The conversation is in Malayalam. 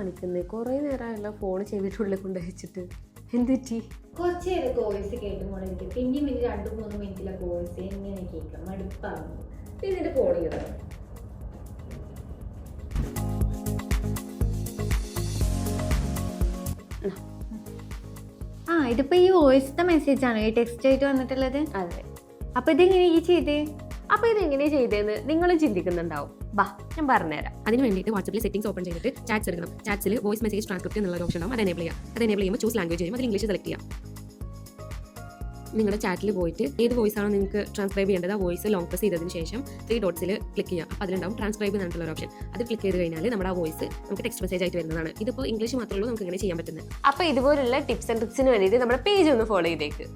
കാണിക്കുന്നത്? കുറേ നേരമായല്ലോ ഫോൺ ചെവിട്ടുള്ളിൽ കൊണ്ട് വെച്ചിട്ട്. എന്തുറ്റി? കുറച്ച് നേരം വോയിസ് കേട്ടുമ്പോൾ എനിക്ക് പിന്നെയും 2-3 മിനിറ്റിലെ വോയിസ് എങ്ങനെ കേൾക്കാം, മടുപ്പാകുന്നു. ഇതിന്റെ ഫോൺ ചെയ്താണ്. ഇതിപ്പോ ഈ വോയിസത്തെ മെസ്സേജ് ആണോ ഈ ടെക്സ്റ്റ് ആയിട്ട് വന്നിട്ടുള്ളത്? അതെ. അപ്പൊ ഇതെങ്ങനെ ഈ ചെയ്തേ? അപ്പോൾ ഇതെങ്ങനെ ചെയ്തതെന്ന് നിങ്ങളും ചിന്തിക്കുന്നുണ്ടാവും. ബാ, ഞാൻ പറഞ്ഞുതരാം. അതിന് വേണ്ടിയിട്ട് വാട്സപ്പിൽ സെറ്റിംഗ്സ് ഓപ്പൺ ചെയ്തിട്ട് ചാറ്റ്സ് എടുക്കണം. ചാറ്റ്സിൽ വോയിസ് മെസ്സേജ് ട്രാൻസ്ക്രിപ്റ്റ് എന്നുള്ള ഒരു ഓപ്ഷൻ ഉണ്ടാവും. അത് എനേബിൾ ചെയ്യുക. അത് എനേബിൾ ചെയ്യുമ്പോൾ ചൂസ് ലാംഗ്വേജ് ചെയ്യും. അതിൽ ഇംഗ്ലീഷ് സെലക്ട് ചെയ്യാം. നിങ്ങളുടെ ചാറ്റിൽ പോയിട്ട് ഏത് വോയിസ് ആണോ നിങ്ങൾക്ക് ട്രാൻസ്ക്രൈബ് ചെയ്യേണ്ടത് ആ വോയിസ് ലോങ് പ്രസ് ചെയ്തതിന് ശേഷം 3 ഡോട്ട്സിൽ ക്ലിക്ക് ചെയ്യുക. അപ്പോൾ അതിലുണ്ടാവും ട്രാൻസ്ക്രൈബ് എന്നുള്ള ഒരു ഓപ്ഷൻ. അത് ക്ലിക്ക് ചെയ്ത് കഴിഞ്ഞാൽ നമ്മുടെ ആ വോയിസ് നമുക്ക് ടെക്സ്റ്റ് മെസ്സേജ് ആയിട്ട് വരുന്നതാണ്. ഇതിപ്പോൾ ഇംഗ്ലീഷ് മാത്രമേ ഉള്ളൂ നമുക്ക് ഇങ്ങനെ ചെയ്യാൻ പറ്റുന്നത്. അപ്പോൾ ഇതുപോലുള്ള ടിപ്സ് ആൻഡ് ട്രിക്സിന് വേണ്ടിയിട്ട് നമ്മുടെ പേജ് ഒന്ന് ഫോളോ ചെയ്തേക്ക്.